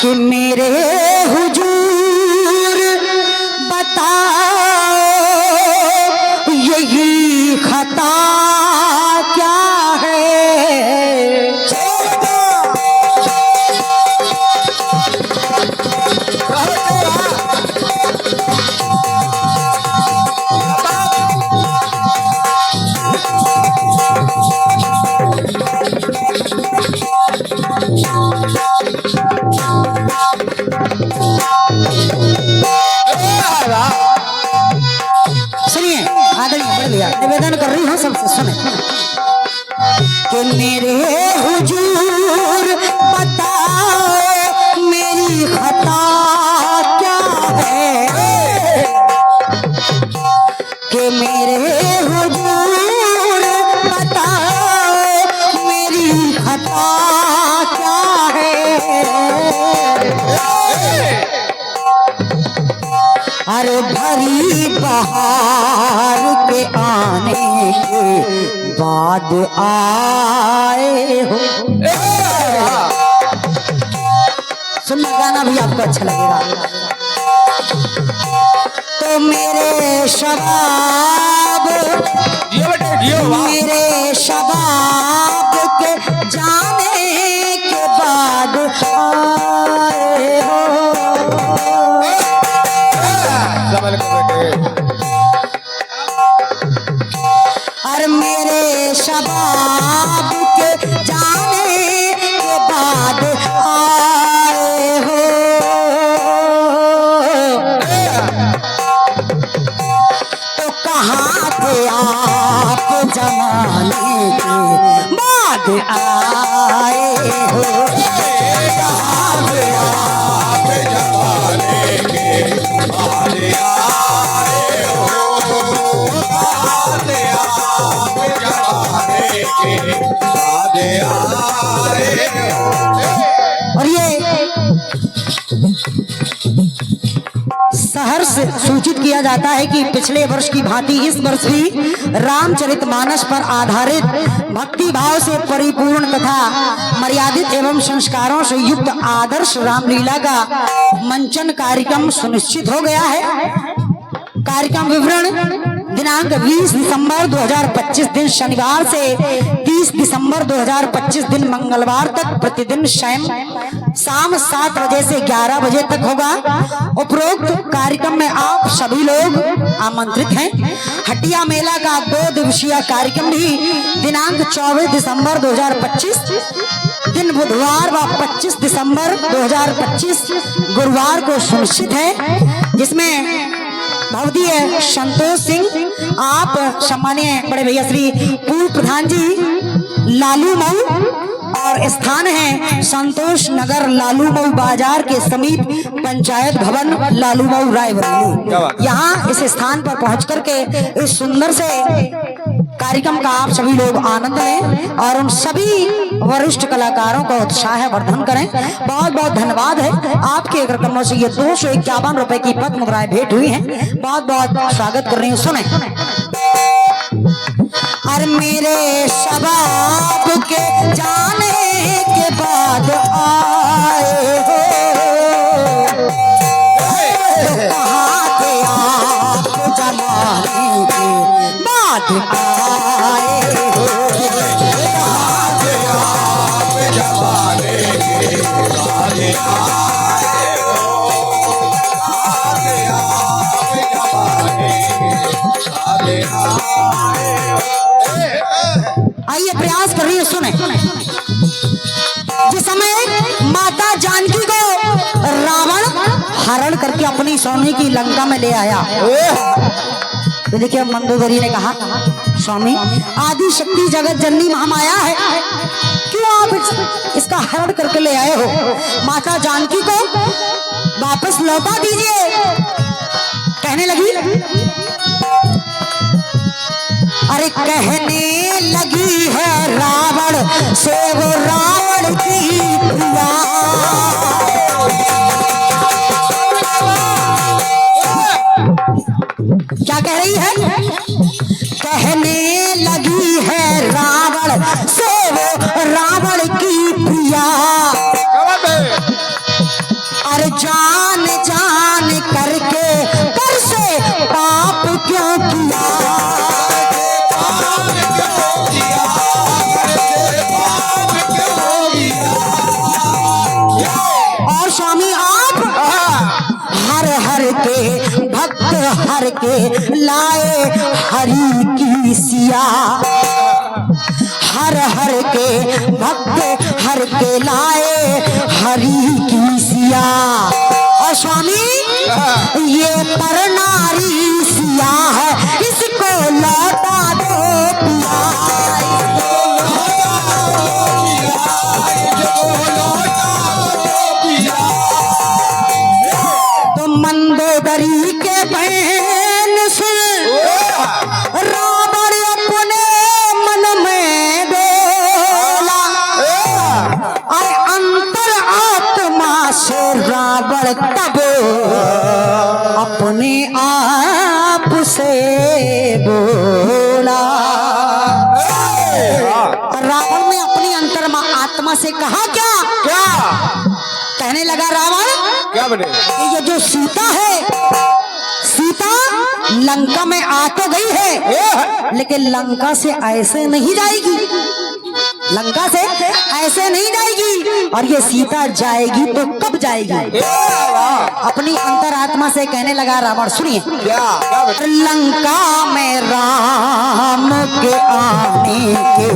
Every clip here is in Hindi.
कि मेरे हुजूर बताओ यही खता क्या है। सुनिए आदरणीय बड़े भैया, निवेदन कर रही हूँ सबसे, सुने कि मेरे हुजूर बताओ मेरी खता क्या है। कि मेरे हुजूर बताओ मेरी खता क्या है। अरे भरी बहार के आने के बाद आए हो। सुनना गाना भी आपको अच्छा लगेगा। तो मेरे शबाब के जाने के बाद आए हो। और मेरे शबाब के जाने के बाद आए हो। तो कहाँ थे आप जमाने के बाद आए हो। कहाँ थे आप जमाने के बाद आए हो। और ये सहर्ष सूचित किया जाता है कि पिछले वर्ष की भांति इस वर्ष भी रामचरितमानस पर आधारित भक्ति भाव से परिपूर्ण तथा मर्यादित एवं संस्कारों से युक्त आदर्श रामलीला का मंचन कार्यक्रम सुनिश्चित हो गया है। कार्यक्रम विवरण दिनांक 20 दिसंबर 2025 दिन शनिवार से 30 दिसंबर 2025 दिन मंगलवार तक प्रतिदिन शाम 7 बजे से 11 बजे तक होगा। उपरोक्त कार्यक्रम में आप सभी लोग आमंत्रित हैं। हटिया मेला का 2 दिवसीय कार्यक्रम भी दिनांक 24 दिसंबर 2025 दिन बुधवार व 25 दिसंबर 2025 गुरुवार को सुनिश्चित है, जिसमें भवदीय संतोष सिंह आप सम्मानीय बड़े भैया श्री पूर्व प्रधान जी लालू मऊ और स्थान है संतोष नगर लालू मऊ बाजार के समीप पंचायत भवन लालू मऊ रायबरेली। यहाँ इस स्थान पर पहुंच करके इस सुंदर से कार्यक्रम का आप सभी लोग आनंद लें और उन सभी वरिष्ठ कलाकारों का उत्साह वर्धन करें। बहुत बहुत धन्यवाद है। आपके कार्यक्रमों से ये 251 रुपए की पद मुद्राएं भेंट हुई हैं। बहुत बहुत स्वागत कर रही हूँ। सुने और मेरे शबाब के जाने के बाद आए हो। कहाँ थे आप जमाने के बाद आए हो। कहाँ थे आप जमाने के बाद आए हो। कहाँ थे आप जमाने के बाद आए हो। आइए प्रयास कर रही है। सुने जिस समय माता जानकी को रावण हरण करके अपनी सोने की लंका में ले आया, तो देखिए मंदोदरी ने कहा स्वामी आदि शक्ति जगत जननी महामाया है, क्यों आप इसका हरण करके ले आए हो। माता जानकी को वापस लौटा दीजिए। कहने लगी, अरे कहने लगी है रावण से वो रावण की प्रिया। क्या कह रही है? कहने लगी है रावण से वो रावण की प्रिया। हर के लाए हरि की सिया, हर हर के भक्त हर के लाए हरि की सिया। और स्वामी ये पर नारी सिया है, इसको लौटा दो पिया, तो मंदोदरी के बहन से रावण अपने मन में बोला, अरे अंतर आत्मा से रावण तब अपने आप से बोला। रावण ने अपनी अंतर्मा आत्मा से कहा क्या क्या कहने लगा रावण, क्या बने? ये जो सीता है, सीता लंका में आ तो गई है, लेकिन लंका से ऐसे नहीं जाएगी, लंका से ऐसे नहीं जाएगी। और ये सीता जाएगी तो कब जाएगी? अपनी अंतरात्मा से कहने लगा रावण, सुनिए क्या लंका में राम के आने के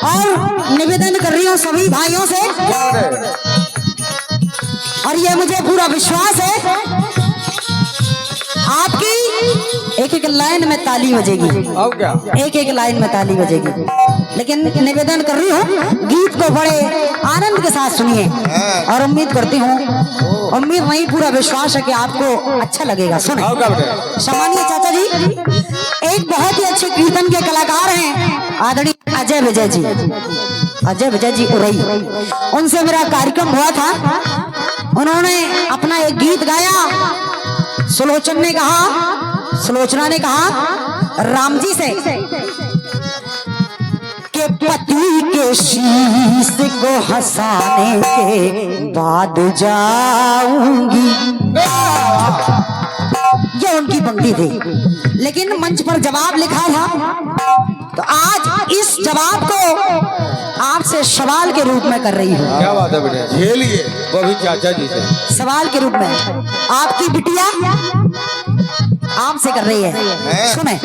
और निवेदन कर रही हूँ सभी भाइयों से, और ये मुझे पूरा विश्वास है आपकी एक एक लाइन में ताली बजेगी, अब क्या? एक एक लाइन में ताली बजेगी। लेकिन निवेदन कर रही हूँ गीत को बड़े आनंद के साथ सुनिए, और उम्मीद करती हूँ, उम्मीद नहीं पूरा विश्वास है कि आपको अच्छा लगेगा। सुने सम्मानीय चाचा जी, एक बहुत ही अच्छे कीर्तन के कलाकार हैं आदरणीय अजय विजय जी, अजय विजय जी उरई, उनसे मेरा कार्यक्रम हुआ था, उन्होंने अपना एक गीत गाया। सुलोचन ने कहा, सुलोचना ने कहा राम जी से के पति के शीश को हंसाने के बाद जाऊंगी, ये उनकी पंक्ति थी, लेकिन मंच पर जवाब लिखा था, तो आज इस जवाब को आपसे सवाल के रूप में कर रही हूँ। क्या बात है बेटे? झेलिए वो भी चाचा जी से सवाल के रूप में आपकी बिटिया आपसे कर रही है। सुने,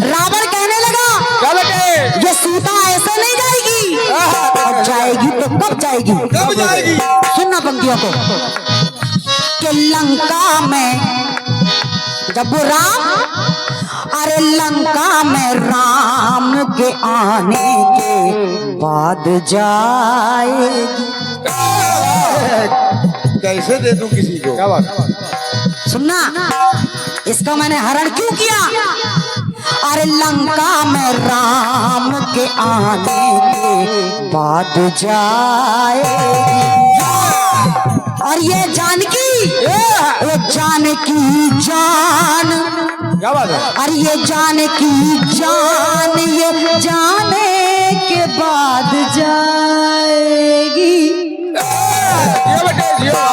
रावण कहने लगा, क्या बेटे? ये सीता ऐसे नहीं जाएगी, और जाएगी तो कब जाएगी? कब जाएगी? सुनना पंक्तियों को, कि लंका में जब वो राम, अरे लंका में राम के आने के बाद जाएगी। कैसे दे दूं किसी को? क्या बात? सुनना, इसका मैंने हरण क्यों किया? अरे लंका में राम के आने के बाद जाएगी, और ये जानकी, वो जानकी जान, क्या बात है? अरे ये जानकी जान, ये जाने के बाद जाएगी। ये बेटे जियो।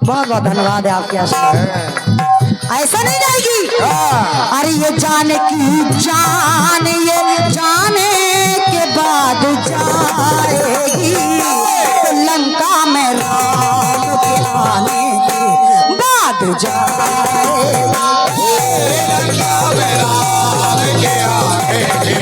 बहुत बहुत धन्यवाद है आपके आशीर्वाद। ऐसा नहीं जाएगी, अरे ये जाने की जान, ये जाने के बाद जाएगी, तो लंका में राम के आने के बाद जाएगी। लंका में राम के आने के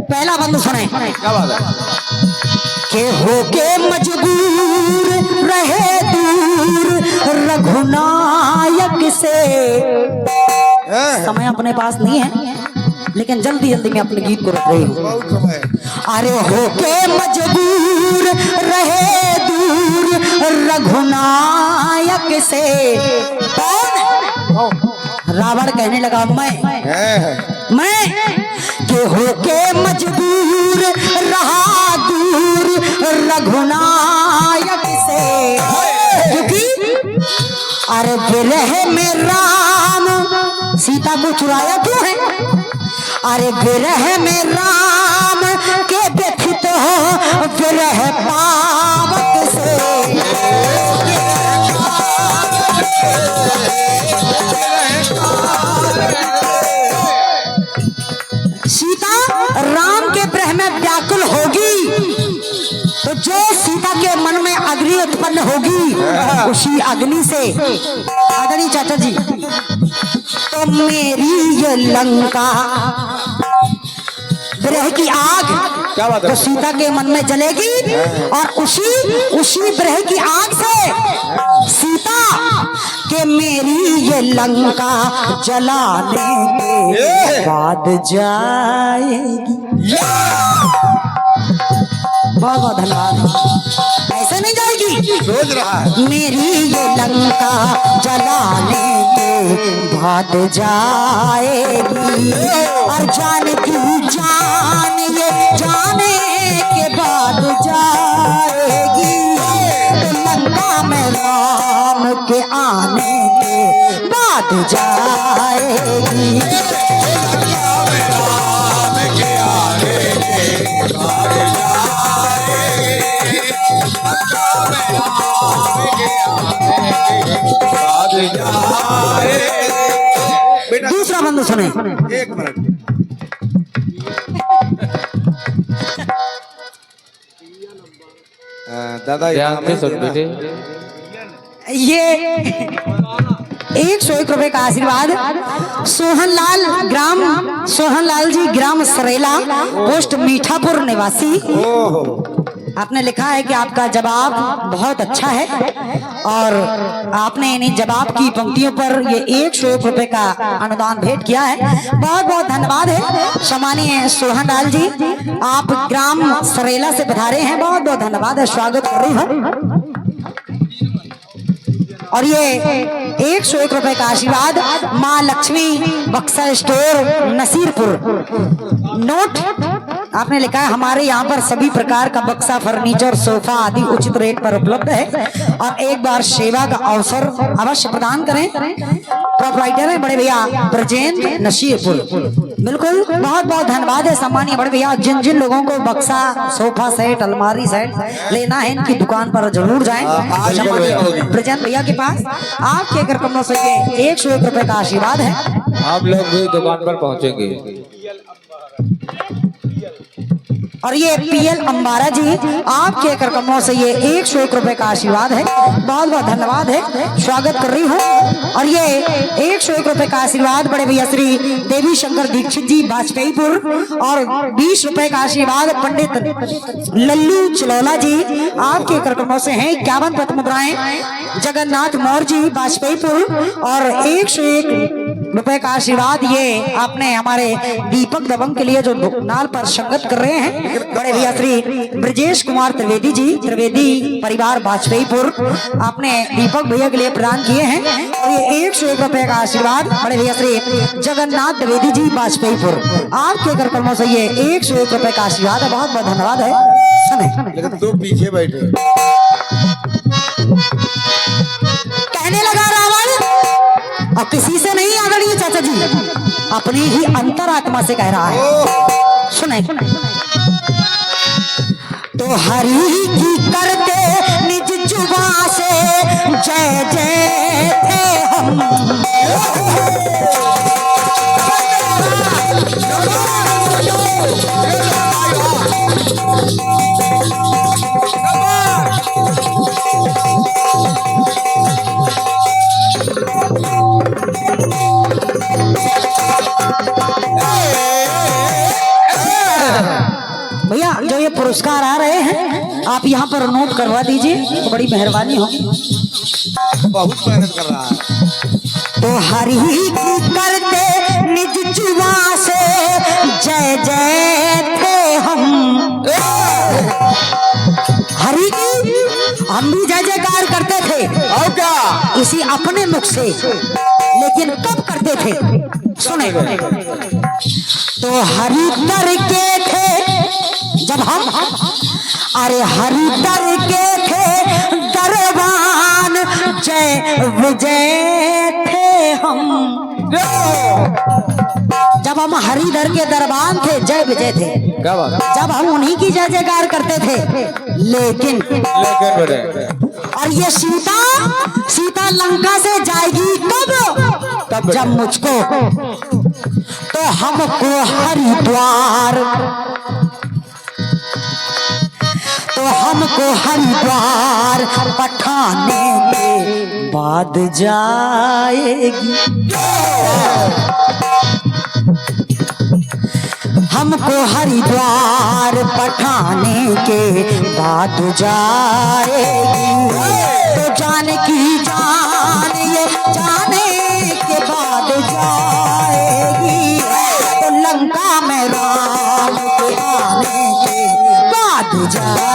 पहला बंद सुने, क्या बात है? के होके मजबूर रहे दूर रघुनायक से। समय अपने पास नहीं है, लेकिन जल्दी जल्दी मैं अपने गीत को रख रही हूँ। बहुत समय। अरे होके मजबूर रहे दूर रघुनायक से। कौन? रावण कहने लगा मैं के होके मजबूर रहा दूर रघुनायक से, क्योंकि अरे विरह में राम सीता को चुराया क्यों है? अरे विरह में राम के व्यथित हो विरह पावक से। सीता राम के विरह में व्याकुल होगी तो जो सीता के मन में अग्नि उत्पन्न होगी उसी अग्नि से आदरणीय चाचा जी तो मेरी ये लंका विरह की आग क्या बात है? तो सीता के मन में जलेगी और उसी विरह की आग से सीता के मेरी ये लंका जलाने के बाद जाएगी। बहुत बहुत धन्यवाद। ऐसे नहीं जाएगी, सोच रहा है मेरी ये लंका जलाने के बाद जाएगी और जानकी जान ये जाने के बाद जाएगी। तो लंका में राम के आने के बाद जाएगी। दूसरा बंद सुने। एक मिनट दादा ध्यान से सुन बेटे। ये 101 रुपए का आशीर्वाद सोहनलाल जी ग्राम सरेला पोस्ट मीठापुर निवासी। आपने लिखा है कि आपका जवाब बहुत अच्छा है और आपने इन जवाब की पंक्तियों पर ये 101 रुपए का अनुदान भेंट किया है। बहुत बहुत धन्यवाद है सम्मानीय सोहनलाल जी, आप ग्राम सरेला से पधारे हैं। बहुत बहुत धन्यवाद है, स्वागत कर रही हूँ। और ये 101 रुपए का आशीर्वाद माँ लक्ष्मी बक्सा स्टोर नसीरपुर। नोट आपने लिखा है हमारे यहाँ पर सभी प्रकार का बक्सा फर्नीचर सोफा आदि उचित रेट पर उपलब्ध है और एक बार सेवा का अवसर अवश्य प्रदान करें। प्रोपराइटर है बड़े भैया ब्रजेंद्र नसीरपुर। बिल्कुल बहुत बहुत धन्यवाद है सम्मानीय बड़े भैया। जिन जिन लोगों को बक्सा सोफा सेट अलमारी सेट लेना है इनकी दुकान पर जरूर जाएं ब्रजेंद्र भैया के पास। आपके घर कमरों से ये 101 रुपए का आशीर्वाद है। आप लोग भी दुकान पर पहुंचेंगे। और ये पीएल अंबारा जी आपके करकमों से ये 101 रुपए का आशीर्वाद है। बहुत बहुत धन्यवाद है, स्वागत कर रही हूँ। और ये 101 रुपए का आशीर्वाद बड़े भैया श्री देवी शंकर दीक्षित जी वाजपेयीपुर और 20 रुपए का आशीर्वाद पंडित लल्लू चलौला जी आपके करकमों से है। 51 पत मुद्राएं जगन्नाथ मौर्य जी वाजपेयीपुर और 101 रुपए का आशीर्वाद ये आपने हमारे दीपक दबंग के लिए जो नाल पर संगत कर रहे हैं बड़े भैया श्री ब्रजेश कुमार त्रिवेदी जी त्रिवेदी परिवार वाजपेयीपुर आपने दीपक भैया के लिए प्रदान किए हैं। और ये 101 रुपए का आशीर्वाद बड़े भैया श्री जगन्नाथ त्रिवेदी जी वाजपेयीपुर आपके कार्यक्रमों से ये 101 रुपए का आशीर्वाद है। बहुत बहुत धन्यवाद है। सुने लेकिन तू पीछे बैठे कहने लगा रावण और किसी से नहीं आदरणीय चाचा जी अपनी ही अंतरात्मा से कह रहा है। सुने तो हरि की करते निज जुबां से जय जय थे हम। भैया जो ये पुरस्कार आ रहे हैं आप यहाँ पर नोट करवा दीजिए तो बड़ी मेहरबानी होगी। बहुत मेहनत कर रहा है। तो हरि की करते निज जुबां से जय जय थे हम। हरि की हम भी जय जयकार करते थे और क्या इसी अपने मुख से, लेकिन कब करते थे सुने तो हरि करके थे जब हम अरे हरि करके थे दरबान जय विजय थे हम, जब हम हरिधर के दरबार थे जय विजय थे, क्या बात है? जब हम उन्हीं की जय जयकार करते थे। लेकिन लेकिन बेटे और ये सीता लंका से जाएगी कब? जब मुझको तो हमको हरिद्वार पठाने के बाद जाएगी, हमको हरिद्वार पठाने के बाद जाएगी। तो जानकी जान ये जाने के बाद जाएगी, तो लंका में राम के आने के बाद जाएगी।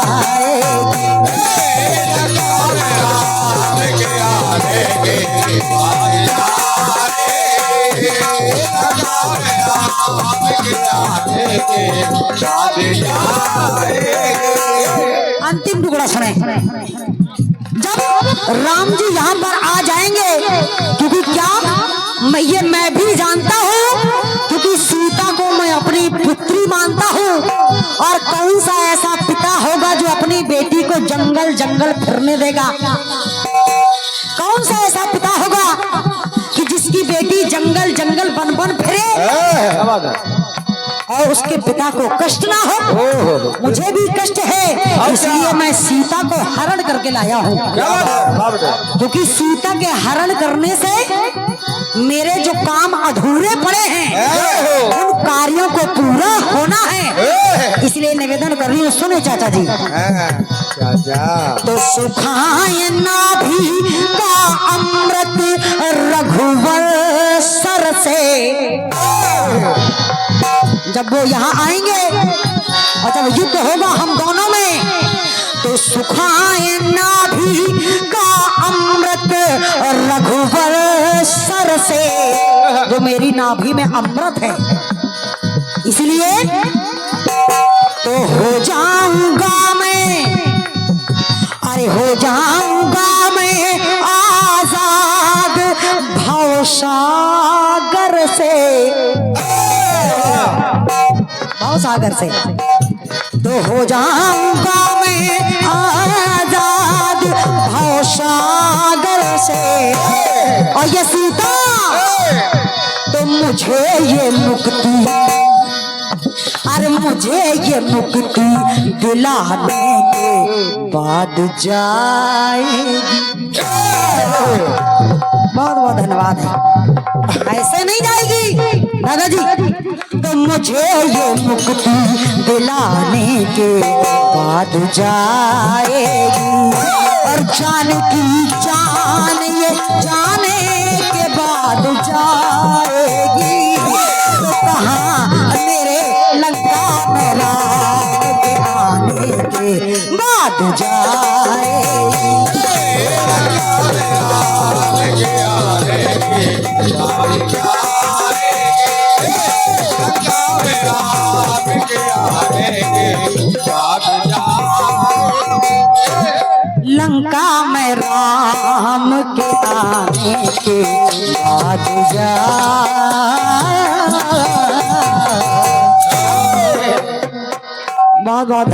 अंतिम टुकड़ा सुने, जब राम जी यहाँ पर आ जाएंगे, क्योंकि क्या मैं भी जानता हूँ, क्योंकि सीता को मैं अपनी पुत्री मानता हूँ। और कौन सा ऐसा पिता होगा जो अपनी बेटी को जंगल जंगल फिरने देगा? कौन सा ऐसा पिता होगा कि जिसकी बेटी जंगल जंगल बन बन फिरे क्या बात है? और उसके पिता को कष्ट ना हो? मुझे भी कष्ट है, इसलिए मैं सीता को हरण करके लाया हूँ। क्या बात है? क्योंकि सीता के हरण करने से मेरे जो काम अधूरे पड़े हैं उन कार्यों को पूरा होना है, इसलिए निवेदन कर रही हूँ। सुने चाचा जी, चाचा तो सुखाए नाभि का अमृत रघुवर सर से, जब वो यहाँ आएंगे और जब युद्ध होगा हम दोनों में, तो सुखाए नाभि का अमृत रघुवर सर से, जो मेरी नाभि में अमृत है, इसलिए तो हो जाऊंगा मैं, अरे हो जाऊंगा मैं आजाद भवसागर से, भवसागर से तो हो जाऊंगा मैं आजाद भवसागर से। और ये सीता तो मुझे ये मुक्ति, अरे मुझे ये मुक्ति दिलाने के बाद जाएगी। बहुत बहुत धन्यवाद है, ऐसे नहीं जाएगी दादाजी। तो मुझे ये मुक्ति दिलाने के बाद जाएगी, और जानकी जान ये जाने के बाद जाएगी। तो कहाँ मेरे लंका में राम के आने के बाद जाएगी। लंका में राम के आने के बाद जा, बहुत बहुत